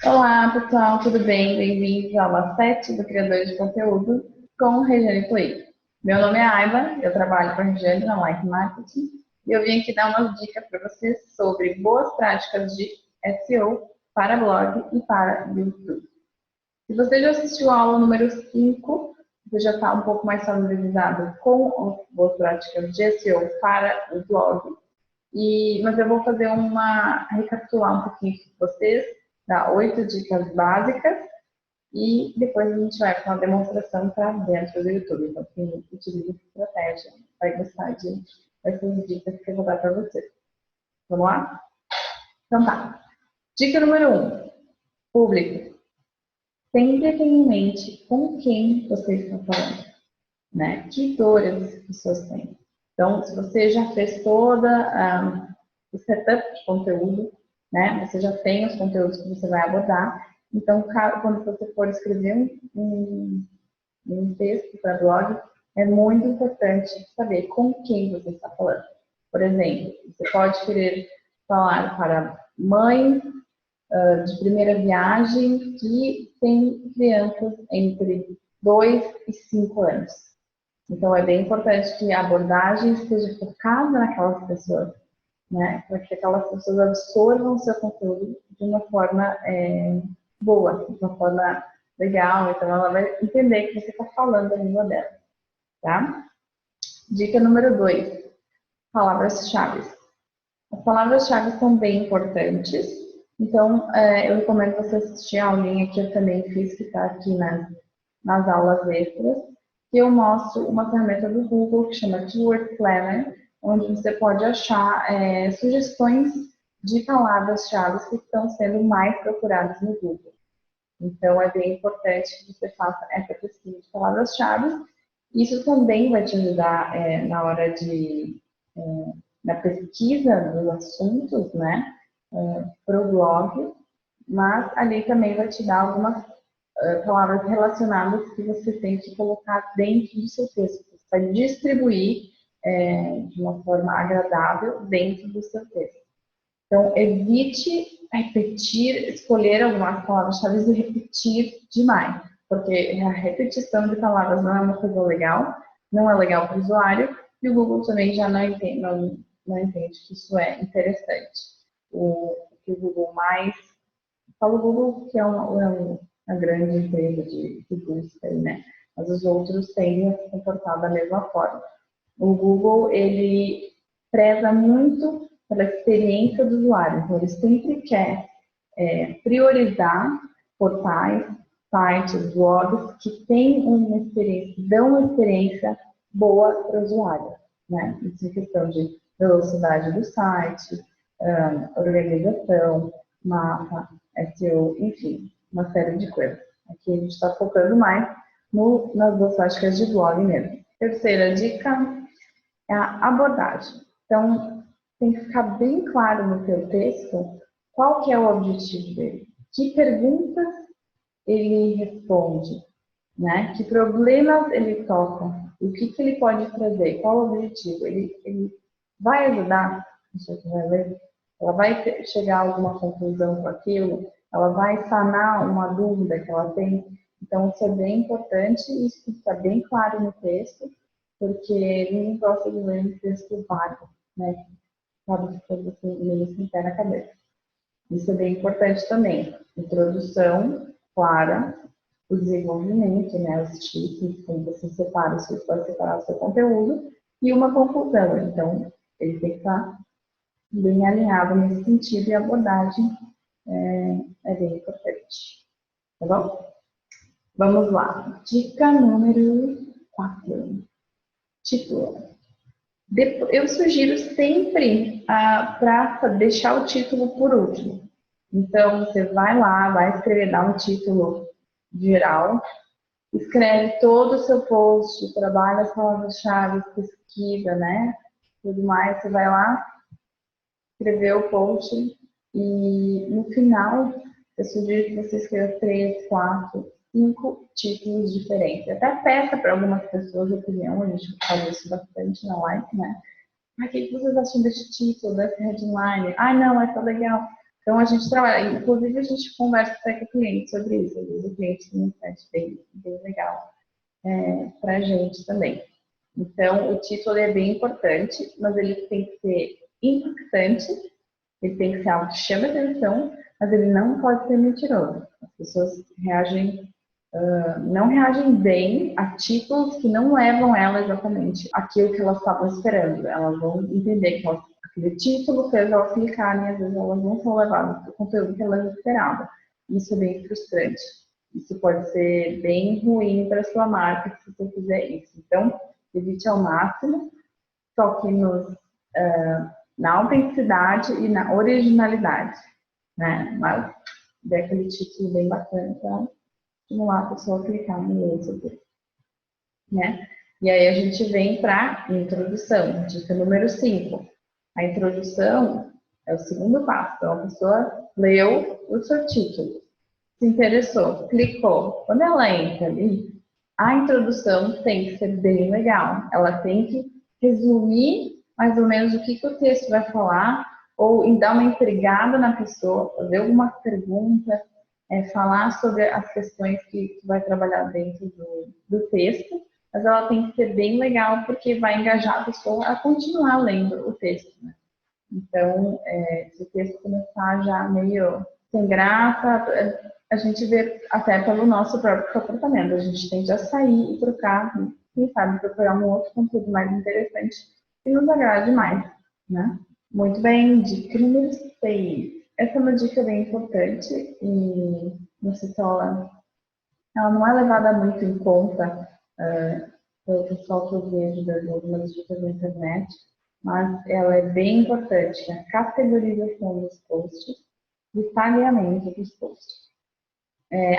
Olá, pessoal, tudo bem? Bem-vindos à aula 7 do Criador de Conteúdo com Regiane Play. Meu nome é Ayla, eu trabalho com a Regiane na Like Marketing e eu vim aqui dar umas dicas para vocês sobre boas práticas de SEO para blog e para YouTube. Se você já assistiu a aula número 5, você já está um pouco mais familiarizado com as boas práticas de SEO para o blog. Mas eu vou fazer recapitular um pouquinho com vocês, dar 8 dicas básicas e depois a gente vai para uma demonstração para dentro do YouTube. Então, quem utiliza essa estratégia vai gostar dessas dicas que eu vou dar para vocês. Vamos lá? Então tá. Dica número 1. Público. Sempre tenha em mente com quem você está falando, né? Que dores as pessoas têm. Então, se você já fez toda o setup de conteúdo, né? Você já tem os conteúdos que você vai abordar. Então, quando você for escrever um texto para blog, é muito importante saber com quem você está falando. Por exemplo, você pode querer falar para mães de primeira viagem que tem crianças entre 2 e 5 anos. Então, é bem importante que a abordagem esteja focada naquelas pessoas, né? Para que aquelas pessoas absorvam o seu conteúdo de uma forma boa, de uma forma legal. Então, ela vai entender que você está falando a língua dela, tá? Dica número 2, palavras-chave. As palavras-chave são bem importantes. Então, eu recomendo você assistir a aulinha que eu também fiz, que está aqui nas aulas extras, que eu mostro uma ferramenta do Google que chama Keyword Planner, onde você pode achar sugestões de palavras-chave que estão sendo mais procuradas no Google. Então, é bem importante que você faça essa pesquisa de palavras-chave. Isso também vai te ajudar na hora na pesquisa dos assuntos, né, para o blog, mas ali também vai te dar algumas palavras relacionadas que você tem que colocar dentro do seu texto. Você vai distribuir de uma forma agradável dentro do seu texto. Então, evite repetir, escolher algumas palavras-chave e repetir demais, porque a repetição de palavras não é uma coisa legal, não é legal para o usuário, e o Google também já não entende que isso é interessante. O que o Google mais... Falo Google que é uma grande empresa de busca, né? Mas os outros tendem a se comportar da mesma forma. O Google, ele preza muito pela experiência do usuário. Então, ele sempre quer priorizar portais, sites, blogs que têm uma experiência, dão uma experiência boa para o usuário, né? Isso é questão de velocidade do site, organização, mapa, SEO, enfim, uma série de coisas. Aqui a gente está focando mais nas duas práticas de blog mesmo. Terceira dica é a abordagem. Então, tem que ficar bem claro no teu texto qual que é o objetivo dele, que perguntas ele responde, né? Que problemas ele toca, o que ele pode trazer, qual o objetivo. Ele vai ajudar, você vai ver, ela vai chegar a alguma conclusão com aquilo, ela vai sanar uma dúvida que ela tem. Então, isso é bem importante, isso está bem claro no texto, porque ninguém gosta de ler um texto vago, né? Sabe, que você meio sem pé na cabeça. Isso é bem importante também. Introdução clara, o desenvolvimento, né? Os títulos, como você separa, você pode separar o seu conteúdo, e uma conclusão. Então, ele tem que estar bem alinhado nesse sentido, e a abordagem é bem importante. Tá bom? Vamos lá. Dica número 4. Título. Eu sugiro sempre para deixar o título por último. Então, você vai lá, vai escrever, dá um título geral, escreve todo o seu post, trabalha as palavras-chave, pesquisa, né? Tudo mais, você vai lá, escrever o post e no final, eu sugiro que você escreva 3, 4, 5 títulos diferentes. Até peça para algumas pessoas a opinião, a gente faz isso bastante na live, né? O que vocês acham desse título, dessa headline? Ah, não, essa é legal. Então, a gente trabalha, inclusive a gente conversa até com o cliente sobre isso, às vezes o cliente tem um site bem legal para a gente também. Então, o título é bem importante, mas ele tem que ser impactante, ele tem que ser algo que chame atenção, mas ele não pode ser mentiroso. As pessoas não reagem bem a títulos que não levam ela exatamente àquilo que elas estavam esperando. Elas vão entender que aquele título fez elas clicarem, e às vezes elas não são levadas para o conteúdo que elas esperavam. Isso é bem frustrante. Isso pode ser bem ruim para a sua marca se você fizer isso. Então, evite ao máximo, toque na autenticidade e na originalidade, né? Mas dê aquele título bem bacana para estimular a pessoa a clicar no outro, né? E aí a gente vem para a introdução, dica número 5. A introdução é o segundo passo. Então, a pessoa leu o seu título, se interessou, clicou. Quando ela entra ali, a introdução tem que ser bem legal. Ela tem que resumir mais ou menos o que o texto vai falar, ou dar uma intrigada na pessoa, fazer alguma pergunta, falar sobre as questões que vai trabalhar dentro do texto, mas ela tem que ser bem legal, porque vai engajar a pessoa a continuar lendo o texto, né? Então, se o texto começar já meio sem graça, a gente vê até pelo nosso próprio comportamento. A gente tende a sair e trocar, quem sabe procurar um outro conteúdo mais interessante que nos agrade mais, né? Muito bem, dica número 6. Essa é uma dica bem importante e não sei se ela não é levada muito em conta pelo pessoal que eu vejo das algumas dicas na internet, mas ela é bem importante, a categorização dos posts e o tagueamento dos posts.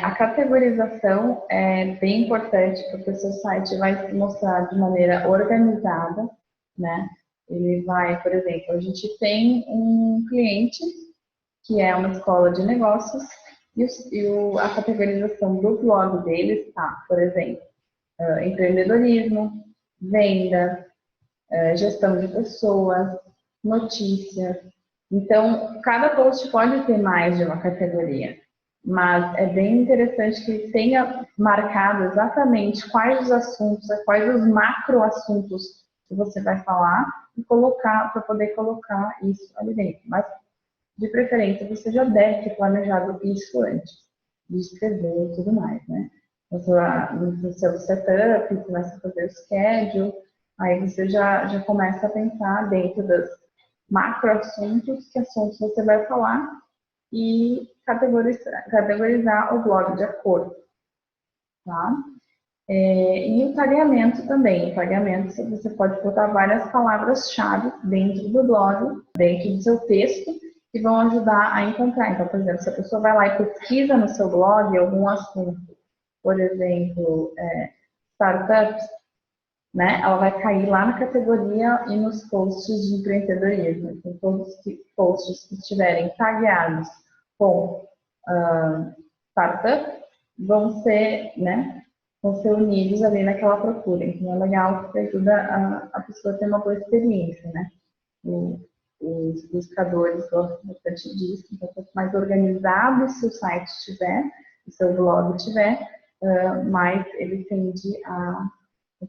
A categorização é bem importante porque o seu site vai se mostrar de maneira organizada, né? Ele vai, por exemplo, a gente tem um cliente que é uma escola de negócios e a categorização do blog deles está, por exemplo, empreendedorismo, venda, gestão de pessoas, notícias. Então, cada post pode ter mais de uma categoria, mas é bem interessante que tenha marcado exatamente quais os assuntos, quais os macro assuntos que você vai falar e colocar, para poder colocar isso ali dentro. Mas, de preferência, você já deve ter planejado isso antes de escrever e tudo mais, né? No seu setup, você começa a fazer o schedule, aí você já começa a pensar dentro dos macro assuntos, que assuntos você vai falar e categorizar o blog de acordo, tá? E o tagueamento também. O tagueamento, você pode botar várias palavras-chave dentro do blog, dentro do seu texto, que vão ajudar a encontrar. Então, por exemplo, se a pessoa vai lá e pesquisa no seu blog algum assunto, por exemplo, startups, né? Ela vai cair lá na categoria e nos posts de empreendedorismo. Então, todos os posts que estiverem tagueados com startup vão ser, né? Vão ser unidos ali naquela procura. Então, é legal porque ajuda a pessoa a ter uma boa experiência, né? Os buscadores gostam bastante disso. Então, quanto mais organizado o seu site estiver, o seu blog estiver, mais ele tende a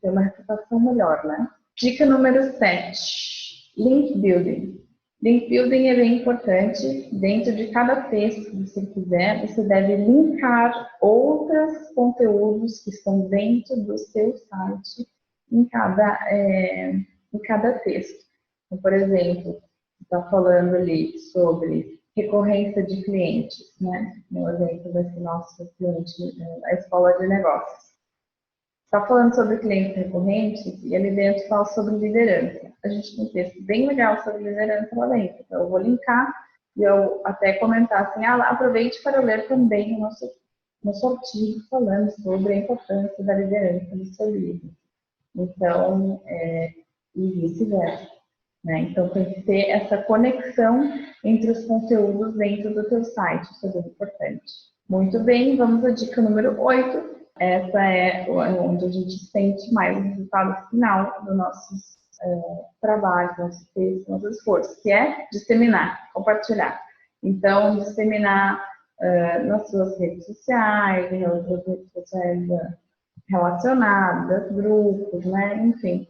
ter uma reputação melhor, né? Dica número 7. Link building. Link building é bem importante. Dentro de cada texto que você fizer, você deve linkar outros conteúdos que estão dentro do seu site em cada texto. Então, por exemplo, está falando ali sobre recorrência de clientes, né? No exemplo desse nosso cliente, a escola de negócios. Está falando sobre clientes recorrentes e ali dentro fala sobre liderança. A gente tem um texto bem legal sobre liderança lá dentro. Então, eu vou linkar e eu até comentar assim, aproveite para ler também o nosso artigo falando sobre a importância da liderança no seu livro. Então, e vice-versa, né? Então, tem que ter essa conexão entre os conteúdos dentro do teu site. Isso é bem importante. Muito bem, vamos à dica número 8. Essa é onde a gente sente mais o resultado final do nosso trabalho, do nosso texto, do nosso esforço, que é disseminar, compartilhar. Então, disseminar nas suas redes sociais, em outras redes sociais relacionadas, grupos, né? Enfim,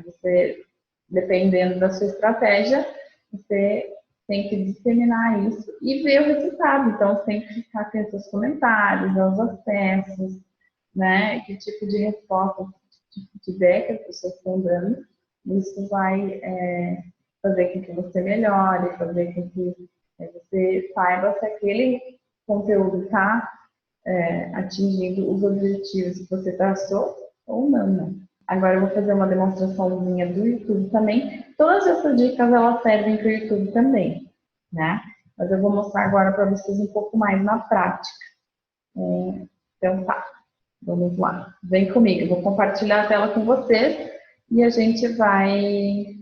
você, dependendo da sua estratégia, você tem que disseminar isso e ver o resultado. Então, você tem que ficar atento aos comentários, aos acessos, né? Que tipo de resposta, que tipo de feedback as pessoas estão dando. Isso vai fazer com que você melhore, fazer com que você saiba se aquele conteúdo está atingindo os objetivos que você traçou ou não, né? Agora eu vou fazer uma demonstraçãozinha do YouTube também. Todas essas dicas elas servem para o YouTube também, né? Mas eu vou mostrar agora para vocês um pouco mais na prática. Então tá, vamos lá. Vem comigo, eu vou compartilhar a tela com vocês e a gente vai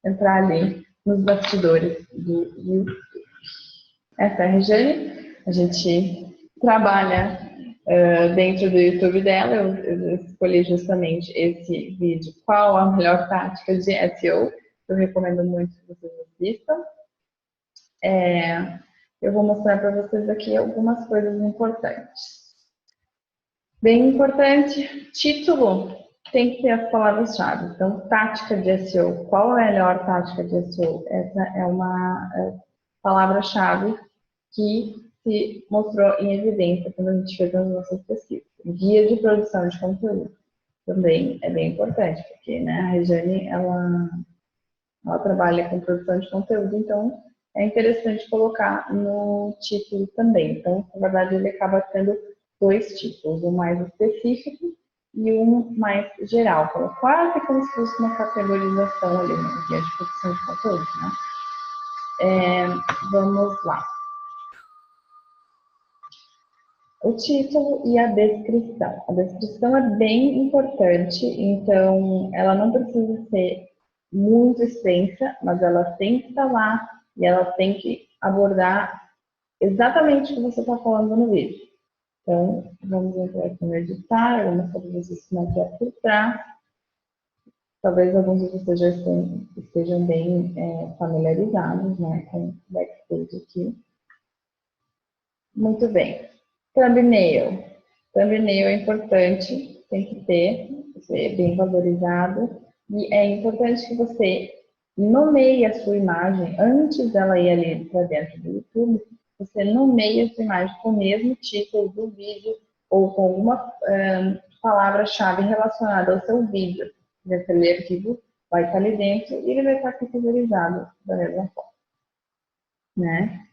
entrar ali nos bastidores do YouTube. Essa é a Regiane, a gente trabalha dentro do YouTube dela. Eu escolhi justamente esse vídeo, qual a melhor tática de SEO. Eu recomendo muito que vocês assistam. Eu vou mostrar para vocês aqui algumas coisas importantes. Bem importante, título tem que ter as palavras-chave. Então, tática de SEO. Qual é a melhor tática de SEO? Essa é uma palavra-chave que se mostrou em evidência quando a gente fez as nossas pesquisas. Guia de produção de conteúdo também é bem importante, porque, né, a Regiane, ela trabalha com produção de conteúdo, então é interessante colocar no título também. Então, na verdade, ele acaba tendo dois títulos, um mais específico e um mais geral, quase como se fosse uma categorização ali no guia de produção de conteúdo, né? Vamos lá. O título e a descrição. A descrição é bem importante, então ela não precisa ser muito extensa, mas ela tem que estar lá e ela tem que abordar exatamente o que você está falando no vídeo. Então, vamos entrar aqui no editar, vamos fazer vocês como é que é por trás. Talvez alguns de vocês já estejam bem familiarizados, né, com o backstage aqui. Muito bem. Thumbnail. Thumbnail é importante, tem que ter, ser bem valorizado. E é importante que você nomeie a sua imagem, antes dela ir ali para dentro do YouTube, você nomeie a sua imagem com o mesmo título do vídeo ou com alguma palavra-chave relacionada ao seu vídeo. Aquele arquivo vai estar ali dentro e ele vai estar categorizado da mesma forma, né?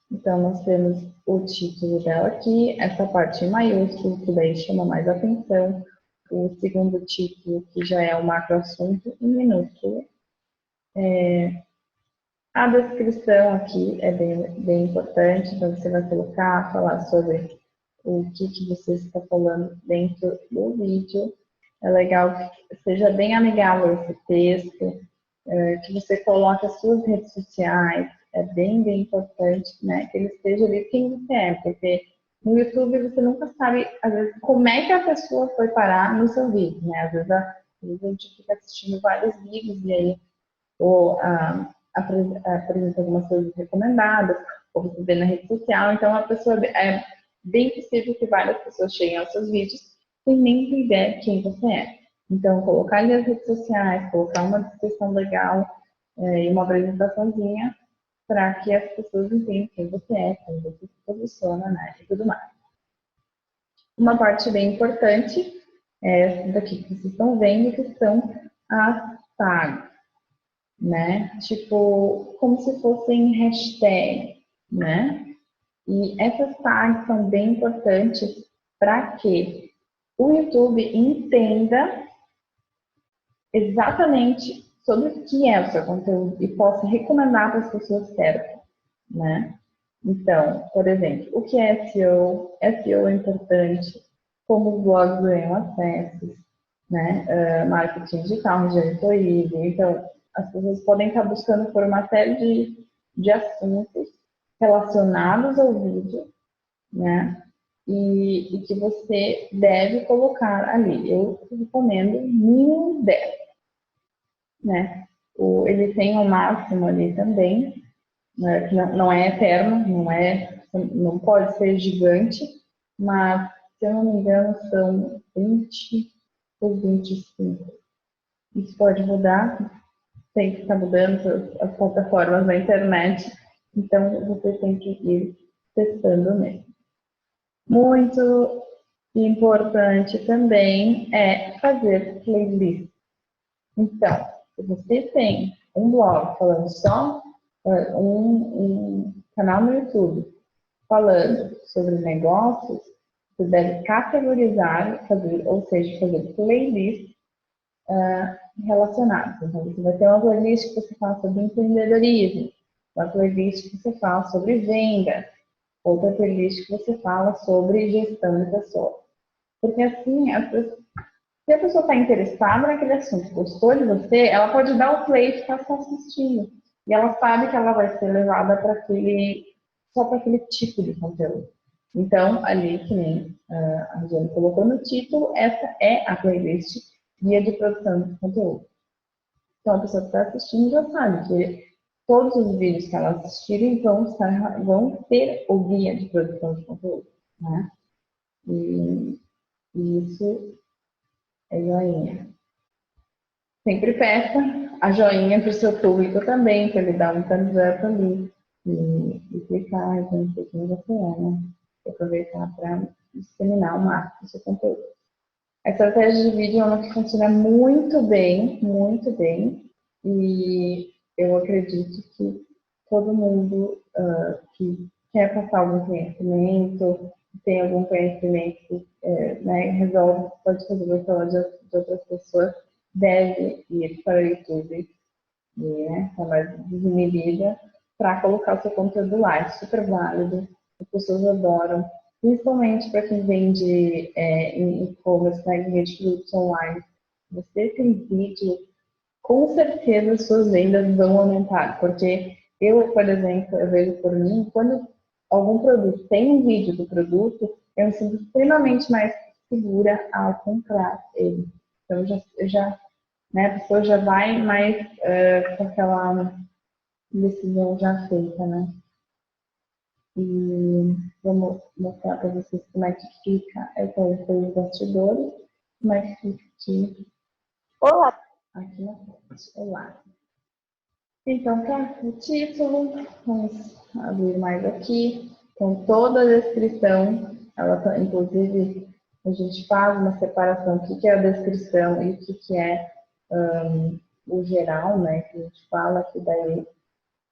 Então, nós temos o título dela aqui, essa parte em maiúsculo, que daí chama mais atenção. O segundo título, que já é o macroassunto, em minúsculo. A descrição aqui é bem importante, então você vai colocar, falar sobre o que você está falando dentro do vídeo. É legal que seja bem amigável esse texto, que você coloque as suas redes sociais. É bem importante, né, que ele esteja ali quem você é, porque no YouTube você nunca sabe, às vezes, como é que a pessoa foi parar no seu vídeo, né? Às vezes a gente fica assistindo vários vídeos e aí ou apresenta algumas coisas recomendadas, ou você vê na rede social, então a pessoa é bem possível que várias pessoas cheguem aos seus vídeos sem nem ter ideia de quem você é. Então, colocar ali as redes sociais, colocar uma descrição legal e uma apresentaçãozinha para que as pessoas entendam quem você é, como você se posiciona, né, e tudo mais. Uma parte bem importante é essa daqui que vocês estão vendo, que são as tags, né? Tipo, como se fossem hashtag, né? E essas tags são bem importantes para que o YouTube entenda exatamente sobre o que é o seu conteúdo e possa recomendar para as pessoas certas, né? Então, por exemplo, o que é SEO? SEO é importante, como os blogs ganham acessos, né? Marketing digital, Regiane Toide. Então, as pessoas podem estar buscando por uma série de assuntos relacionados ao vídeo, né? E que você deve colocar ali. Eu recomendo mínimo 10, né? Ele tem um máximo ali também, né, que não é eterno, não pode ser gigante, mas, se eu não me engano, são 20 ou 25. Isso pode mudar, tem que estar mudando as plataformas na internet, então você tem que ir testando mesmo. Muito importante também é fazer playlist. Então, se você tem um blog falando só, um canal no YouTube falando sobre negócios, você deve categorizar, ou seja, fazer playlists relacionadas. Então, você vai ter uma playlist que você fala sobre empreendedorismo, uma playlist que você fala sobre venda, outra playlist que você fala sobre gestão de pessoas. Porque assim, se a pessoa está interessada naquele assunto, gostou de você, ela pode dar o play e ficar só assistindo. E ela sabe que ela vai ser levada só para aquele tipo de conteúdo. Então, ali, que nem a Regiane colocou no título, essa é a playlist Guia de Produção de Conteúdo. Então, a pessoa que está assistindo já sabe que todos os vídeos que ela assistirem vão ter o guia de produção de conteúdo, né? E isso é joinha. Sempre peça a joinha para o seu público também, para ele dar um thumbs up ali e clicar e conhecer quem você é, né? E aproveitar para disseminar o máximo do seu conteúdo. A estratégia de vídeo é uma que funciona muito bem, e eu acredito que todo mundo que quer passar algum conhecimento, tem algum conhecimento, né, resolve, pode resolver falar de outras pessoas, deve ir para o YouTube, né, tá mais desinibida, para colocar o seu conteúdo lá. É super válido, as pessoas adoram, principalmente para quem vende em e-commerce, né, que vende produtos online. Você tem vídeo, com certeza suas vendas vão aumentar, porque eu, por exemplo, eu vejo por mim, quando algum produto tem um vídeo do produto, eu me sinto extremamente mais segura ao comprar ele. Então, né, a pessoa já vai mais com aquela decisão já feita, né? E vou mostrar para vocês como é que fica. Eu estou os bastidores, como é que fica aqui. Olá! Aqui na frente. Olá! Então, tá o título, vamos abrir mais aqui, com toda a descrição, inclusive a gente faz uma separação, o que é a descrição e o que é o geral, né, que a gente fala, que daí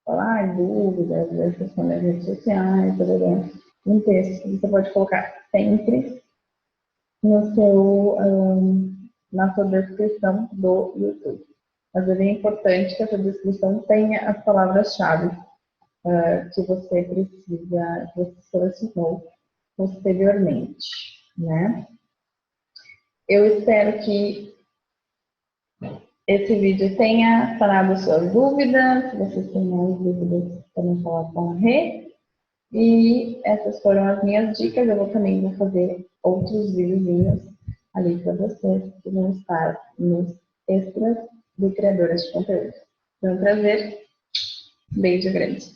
falar dúvidas, responder nas redes sociais, um texto que você pode colocar sempre na sua descrição do YouTube. Mas é bem importante que essa descrição tenha as palavras-chave que você precisa, que você selecionou posteriormente, né? Eu espero que esse vídeo tenha sanado suas dúvidas. Se vocês têm mais dúvidas, podem falar com a Rê. E essas foram as minhas dicas. Eu também vou fazer outros videozinhos ali para vocês que vão estar nos extras do Criadoras de Conteúdo. Foi um prazer. Beijo grande.